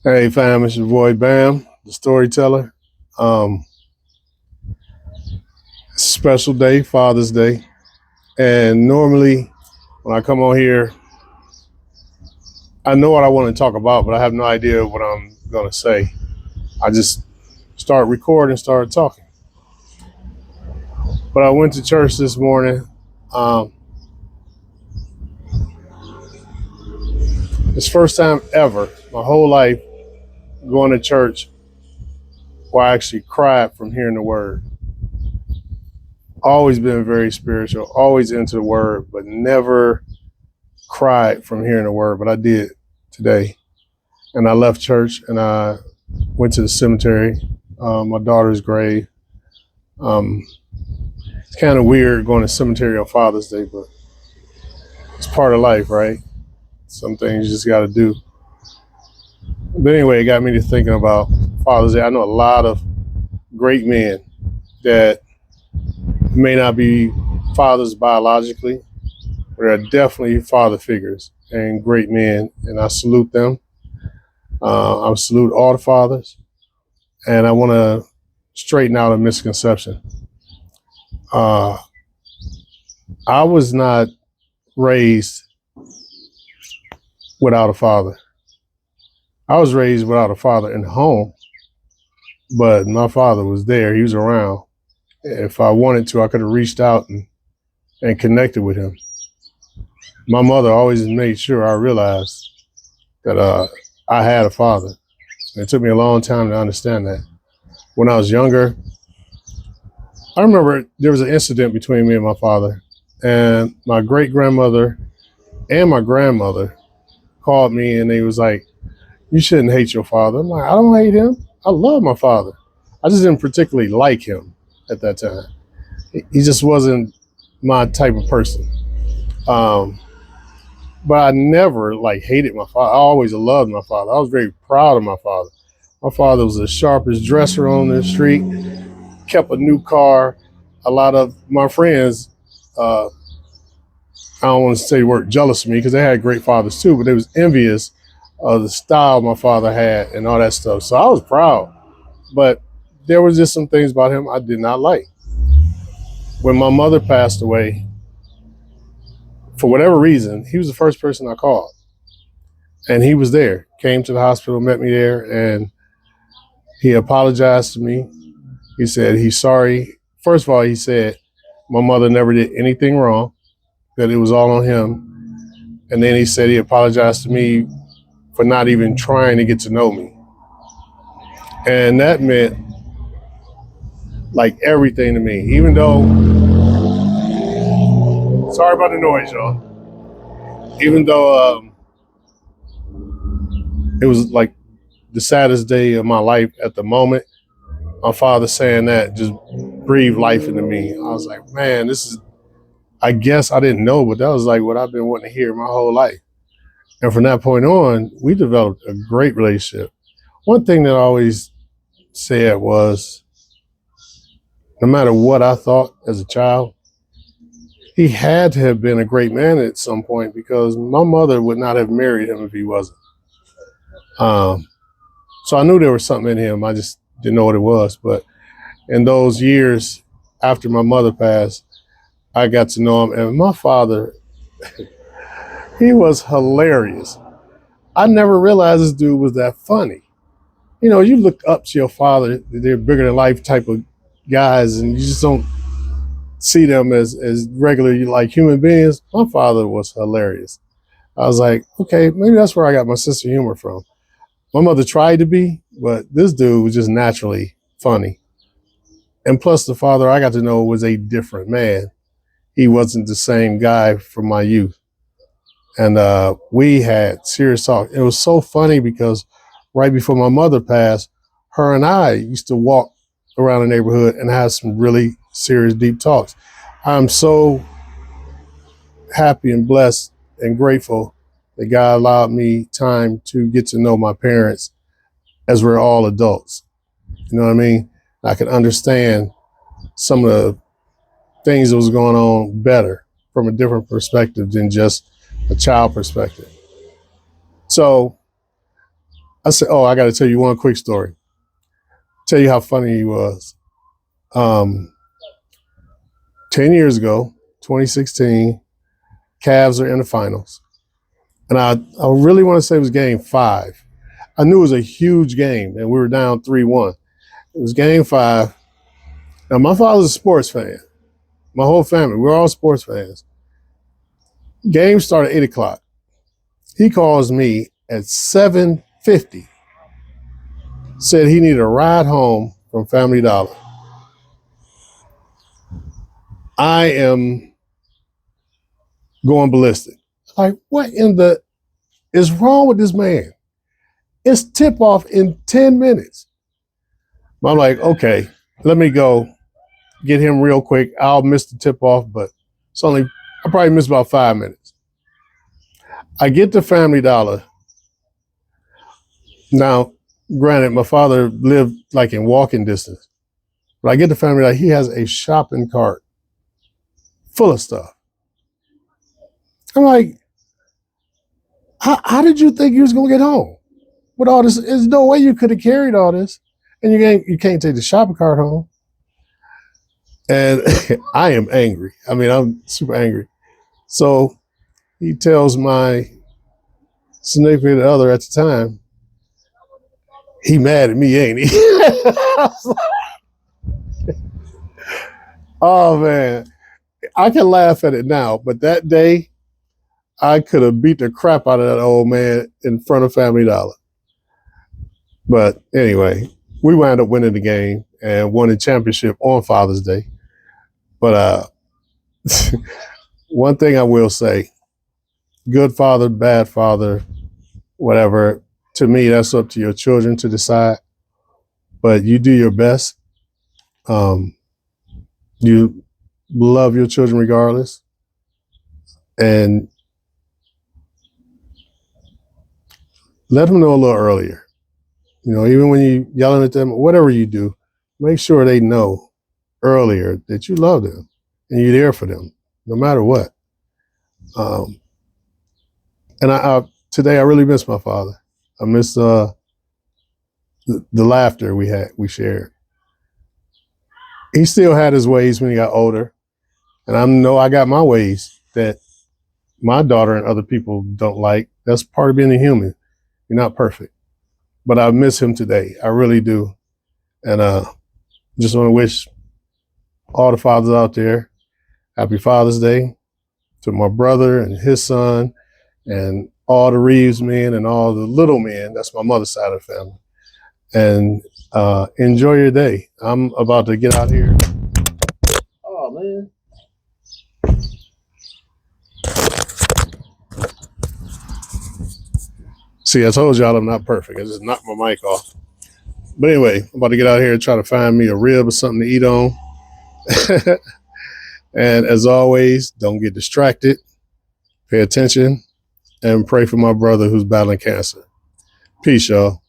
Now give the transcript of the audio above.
Hey fam, it's your boy Bam, the storyteller. Um, Special day, Father's Day. And normally when I come on here, I know what I want to talk about, but I have no idea what I'm gonna say. I just start recording, start talking. But I went to church this morning. Um, it's first time ever, my whole life, going to church where I actually cried from hearing the word. Always been very spiritual, always into the word, but never cried from hearing the word. But I did today. And I left church and I went to the cemetery, my daughter's grave. Um, it's kind of weird going to cemetery on Father's Day, but it's part of life, right? Some things you just got to do. But anyway, it got me to thinking about Father's Day. I know a lot of great men that may not be fathers biologically, but are definitely father figures and great men, and I salute them. I salute all the fathers, and I want to straighten out a misconception. Uh, I was not raised without a father. I was raised without a father in the home, but my father was there. He was around. If I wanted to, I could have reached out and connected with him. My mother always made sure I realized that I had a father. And it took me a long time to understand that. When I was younger, I remember there was an incident between me and my father, and my great grandmother and my grandmother called me and they was like, "You shouldn't hate your father." I'm like, "I don't hate him. I love my father. I just didn't particularly like him at that time. He just wasn't my type of person." Um, but I never like hated my father. I always loved my father. I was very proud of my father. My father was the sharpest dresser on the street, kept a new car. A lot of my friends, uh, I don't want to say the word jealous of me because they had great fathers too, but they was envious of the style my father had and all that stuff. So I was proud, but there was just some things about him I did not like. When my mother passed away, for whatever reason, he was the first person I called, and he was there. Came to the hospital, met me there, and he apologized to me. He said he's sorry. First of all, he said my mother never did anything wrong, that it was all on him. And then he said he apologized to me for not even trying to get to know me. And that meant like everything to me, even though, sorry about the noise, y'all. Even though it was like the saddest day of my life at the moment, my father saying that just breathed life into me. I was like, man, this is, I guess I didn't know, but that was like what I've been wanting to hear my whole life. And from that point on, we developed a great relationship. One thing that I always said was, no matter what I thought as a child, he had to have been a great man at some point because my mother would not have married him if he wasn't. Um, so I knew there was something in him. I just didn't know what it was. But in those years after my mother passed, I got to know him. And my father, he was hilarious. I never realized this dude was that funny. You know, you look up to your father, they're bigger than life type of guys, and you just don't see them as regular like human beings. My father was hilarious. I was like, okay, maybe that's where I got my sense of humor from. My mother tried to be, but this dude was just naturally funny. And plus, the father I got to know was a different man. He wasn't the same guy from my youth. And we had serious talk. It was so funny because right before my mother passed, her and I used to walk around the neighborhood and have some really serious, deep talks. I'm so happy and blessed and grateful that God allowed me time to get to know my parents as we're all adults. You know what I mean? I could understand some of the things that was going on better from a different perspective than just a child perspective. So I said, oh, I got to tell you one quick story. Tell you how funny he was. 10 years ago, 2016, Cavs are in the finals. And I really want to say it was game 5. I knew it was a huge game, and we were down 3-1. It was game 5. Now, my father's a sports fan. My whole family, we're all sports fans. Game started at 8 o'clock. He calls me at 7:50, said he needed a ride home from Family Dollar. I am going ballistic. Like, what in the is wrong with this man? It's tip off in 10 minutes. I'm like, okay, let me go get him real quick. I'll miss the tip off, but I probably miss about 5 minutes. I get to Family Dollar. Now, granted, my father lived like in walking distance. But I get to Family Dollar, he has a shopping cart full of stuff. I'm like, how did you think you was gonna get home with all this? There's no way you could have carried all this, and you can't take the shopping cart home. And I am angry. I mean, I'm super angry. So he tells my significant other at the time, he mad at me, ain't he? Oh man, I can laugh at it now, but that day I could have beat the crap out of that old man in front of Family Dollar. But anyway, we wound up winning the game and won the championship on Father's Day. But one thing I will say, good father, bad father, whatever, to me, that's up to your children to decide. But you do your best. You love your children regardless. And let them know a little earlier. You know, even when you're yelling at them, whatever you do, make sure they know earlier that you love them and you're there for them, no matter what. And today I really miss my father. I miss the laughter we shared. He still had his ways when he got older, and I know I got my ways that my daughter and other people don't like. That's part of being a human. You're not perfect, but I miss him today. I really do, and just want to wish all the fathers out there happy Father's Day to my brother and his son, and all the Reeves men and all the little men. That's my mother's side of the family. And enjoy your day. I'm about to get out here. Oh, man. See, I told y'all I'm not perfect. I just knocked my mic off. But anyway, I'm about to get out here and try to find me a rib or something to eat on. And as always, don't get distracted. Pay attention and pray for my brother who's battling cancer. Peace, y'all.